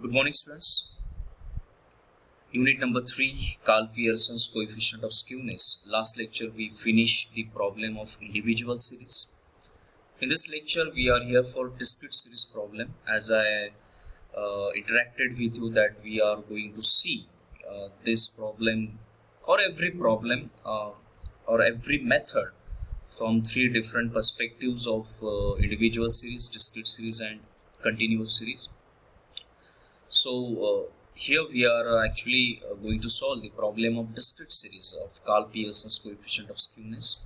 Good morning, students. Unit number 3, Carl Pearson's coefficient of skewness. Last lecture we finished the problem of individual series. In this lecture we are here for discrete series problem. As I interacted with you that we are going to see this problem or every problem or every method from three different perspectives of individual series, discrete series and continuous series. So here we are actually going to solve the problem of discrete series of Carl Pearson's coefficient of skewness.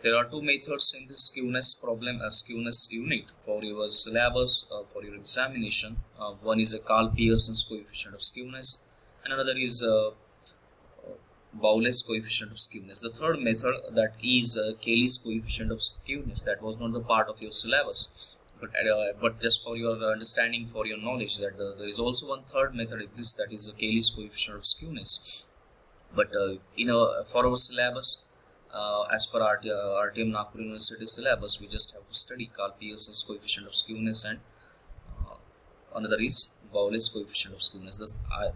There are two methods in this skewness problem, a skewness unit for your syllabus, for your examination. One is a Carl Pearson's coefficient of skewness and another is Bowles's coefficient of skewness. The third method, that is Cayley's coefficient of skewness, that was not the part of your syllabus. But just for your understanding, for your knowledge, that there is also one third method exists, that is Cayley's coefficient of skewness. But for our syllabus, as per RTM Nagpur University syllabus, we just have to study Carl Pearson's coefficient of skewness and another is Bowles's coefficient of skewness.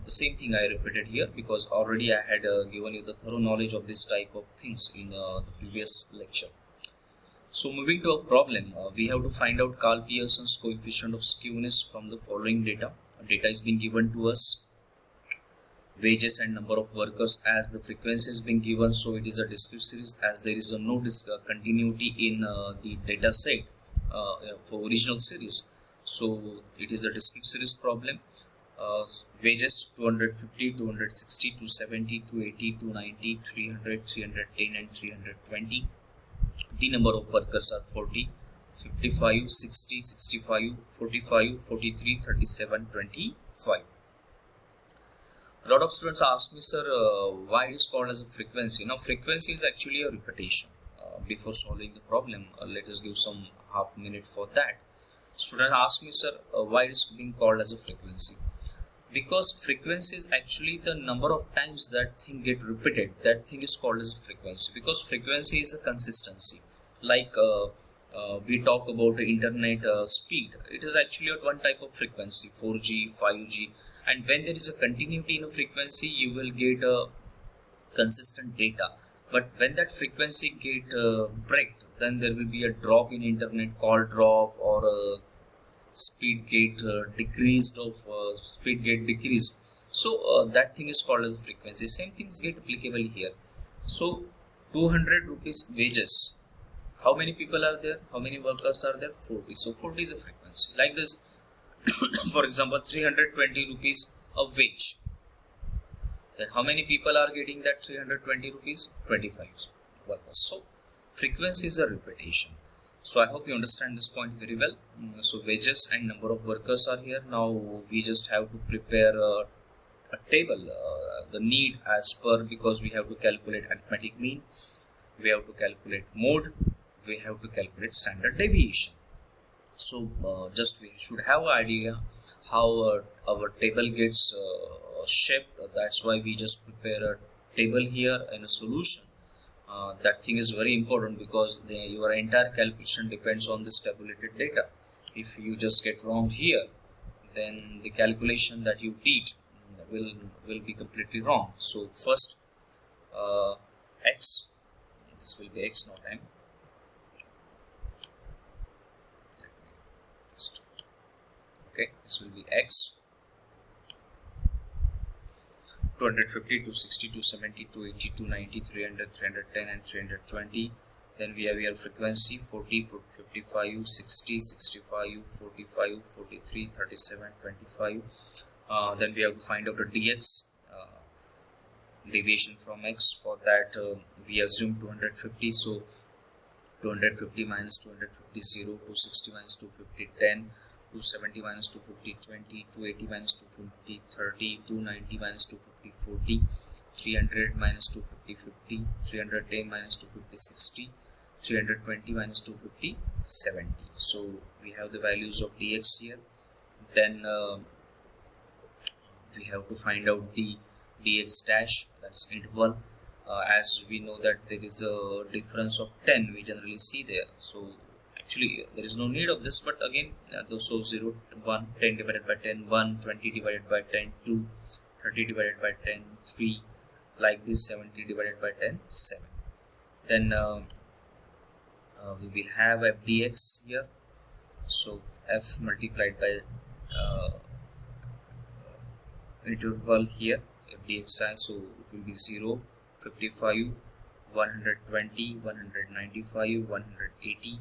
The same thing I repeated here because already I had given you the thorough knowledge of this type of things in the previous lecture. So moving to a problem, we have to find out Carl Pearson's coefficient of skewness from the following data. Data is being given to us, wages and number of workers as the frequency is being given, so it is a discrete series as there is no continuity in the data set for original series. So it is a discrete series problem. Wages 250, 260, 270, 280, 290, 300, 310 and 320. The number of workers are 40, 55, 60, 65, 45, 43, 37, 25. A lot of students ask me, sir, why it is called as a frequency? Now, frequency is actually a repetition. Before solving the problem, let us give some half minute for that. Students ask me, sir, why it is being called as a frequency? Because frequency is actually the number of times that thing get repeated. That thing is called as a frequency, because frequency is a consistency. Like we talk about the internet speed, it is actually at one type of frequency, 4G, 5G, and when there is a continuity in a frequency, you will get a consistent data. But when that frequency get breaked, then there will be a drop in internet, call drop, or a speed get decreased. So that thing is called as a frequency. Same things get applicable here. So 200 rupees wages, how many people are there, how many workers are there? 40. So 40 is a frequency. Like this, for example, 320 rupees a wage, then how many people are getting that 320 rupees? 25 workers. So frequency is a repetition. So I hope you understand this point very well. So wages and number of workers are here. Now we just have to prepare a table, the need as per, because we have to calculate arithmetic mean, we have to calculate mode, we have to calculate standard deviation. So just we should have an idea how our table gets shaped. That's why we just prepare a table here and a solution. That thing is very important because your entire calculation depends on this tabulated data. If you just get wrong here, then the calculation that you did will be completely wrong. So first x, this will be x, not m. Okay, this will be x. 250, 260, 270, 280, 290, 300, 310 and 320. Then we have here frequency 40, 55, 60, 65, 45, 43, 37, 25. Then we have to find out the dx, deviation from x. For that we assume 250. So 250 minus 250, 0, 260 minus 250, 10. 270 minus 250, 20, 280 minus 250, 30, 290 minus 250, 40, 300 minus 250, 50, 310 minus 250, 60, 320 minus 250, 70. So we have the values of dx here. Then we have to find out the dx dash, that's interval. As we know that there is a difference of 10, we generally see there. So Actually, there is no need of this, but again, so 0, 1, 10 divided by 10, 1, 20 divided by 10, 2, 30 divided by 10, 3, like this, 70 divided by 10, 7. Then we will have fdx here. So f multiplied by interval here, fdxi, so it will be 0, 55, 120, 195, 180,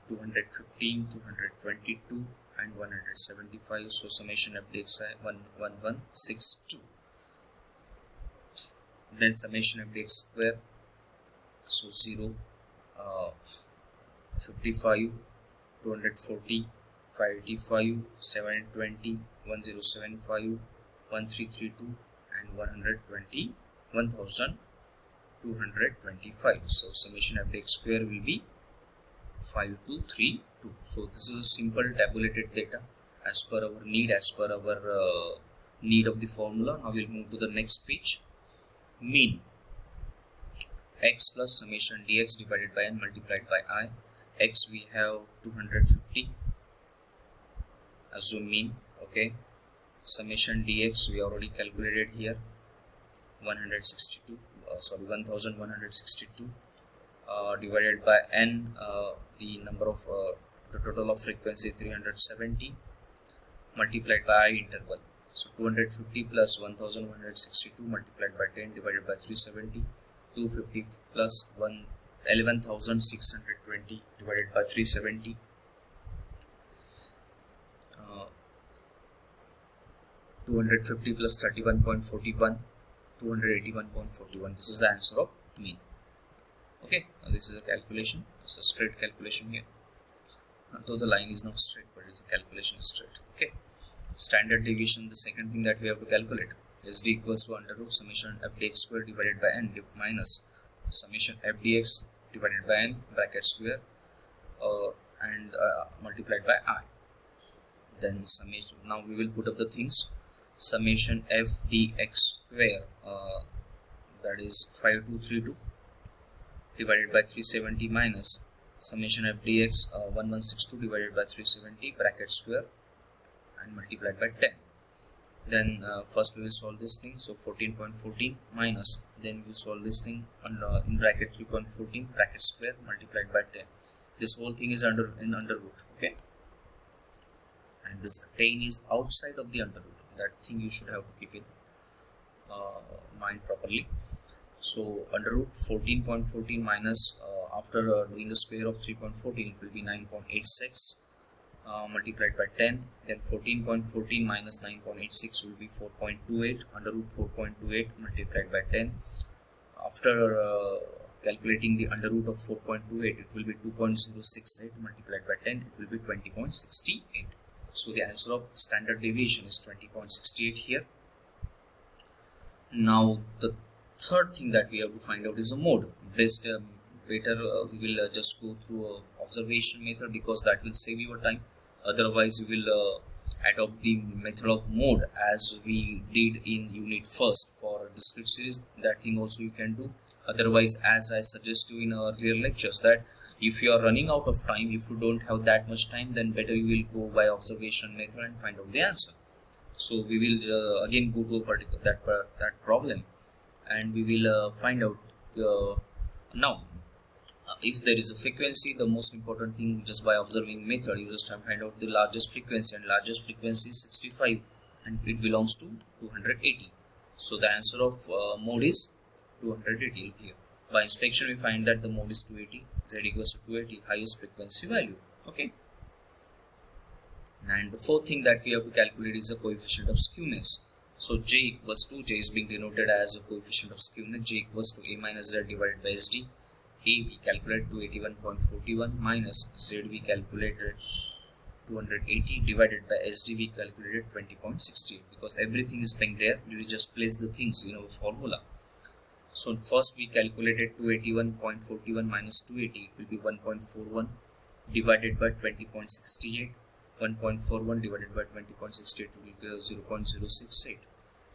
215, 222 and 175. So summation fdxi 11162. Then summation fdx square, so 0, 55, 240, 585, 720, 1075, 1332 and 120, 1225. So summation fdx square will be 5232. So this is a simple tabulated data as per our need, as per our need of the formula. Now we'll move to the next page. Mean x plus summation dx divided by n multiplied by I. X we have 250, assume mean. Okay, summation dx we already calculated here, 1162 divided by n, the number of the total of frequency 370 multiplied by I interval. So 250 plus 1162 multiplied by 10 divided by 370, 250 plus 11,620 divided by 370, 250 plus 31.41, 281.41. This is the answer of mean. Okay, now this is a calculation. It's a straight calculation here. Though the line is not straight, but it's a calculation straight. Okay, standard deviation, the second thing that we have to calculate. SD equals to under root summation fdx square divided by n minus summation fdx divided by n bracket square and multiplied by I. Then summation, now we will put up the things. Summation fdx square, that is 5232 divided by 370 minus summation fdx 1162 divided by 370 bracket square and multiplied by 10. Then first we will solve this thing. So 14.14 minus, then we will solve this thing in bracket 3.14 bracket square multiplied by 10. This whole thing is under root. Okay, and this 10 is outside of the under root. That thing you should have to keep in mind properly. So under root 14.14 minus, after doing the square of 3.14, it will be 9.86 multiplied by 10. Then 14.14 minus 9.86 will be 4.28, under root 4.28 multiplied by 10. After calculating the under root of 4.28, it will be 2.068 multiplied by 10, it will be 20.68. So the answer of standard deviation is 20.68 here. Now the third thing that we have to find out is a mode. Better we will just go through observation method, because that will save your time. Otherwise we will adopt the method of mode as we did in unit first for discrete series. That thing also you can do. Otherwise, as I suggest you in earlier lectures, that if you are running out of time, if you don't have that much time, then better you will go by observation method and find out the answer. So we will again go to a particular that problem, and we will find out now if there is a frequency. The most important thing, just by observing method, you just have to find out the largest frequency, and largest frequency is 65 and it belongs to 280. So the answer of mode is 280. Look here, by inspection we find that the mode is 280, z equals to 280, highest frequency value. Okay, and the fourth thing that we have to calculate is the coefficient of skewness. So j equals to, j is being denoted as a coefficient of skewness, j equals to a minus z divided by sd. A we calculated 281.41 minus z we calculated 280 divided by sd we calculated 20.68. Because everything is being there, you just place the things in our formula. So first we calculated 281.41 minus 280, it will be 1.41 divided by 20.68. 1.41 divided by 20.68 will be 0.068.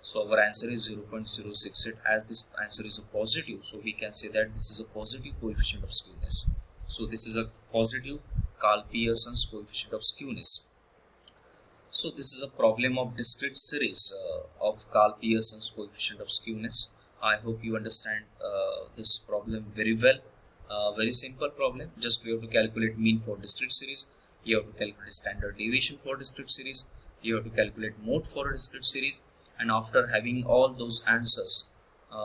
So our answer is 0.068. As this answer is a positive, so we can say that this is a positive coefficient of skewness. So this is a positive Karl Pearson's coefficient of skewness. So this is a problem of discrete series of Karl Pearson's coefficient of skewness. I hope you understand this problem very well. Very simple problem. Just we have to calculate mean for discrete series. You have to calculate standard deviation for discrete series. You have to calculate mode for a discrete series. And after having all those answers,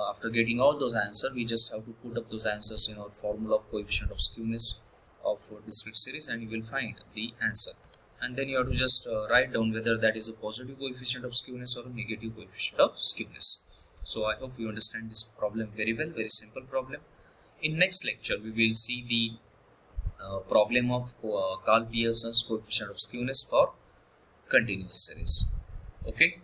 after getting all those answers, we just have to put up those answers in our formula of coefficient of skewness of discrete series, and you will find the answer. And then you have to just write down whether that is a positive coefficient of skewness or a negative coefficient of skewness. So I hope you understand this problem very well. Very simple problem. In next lecture, we will see the problem of Karl Pearson's coefficient of skewness for continuous series. Okay.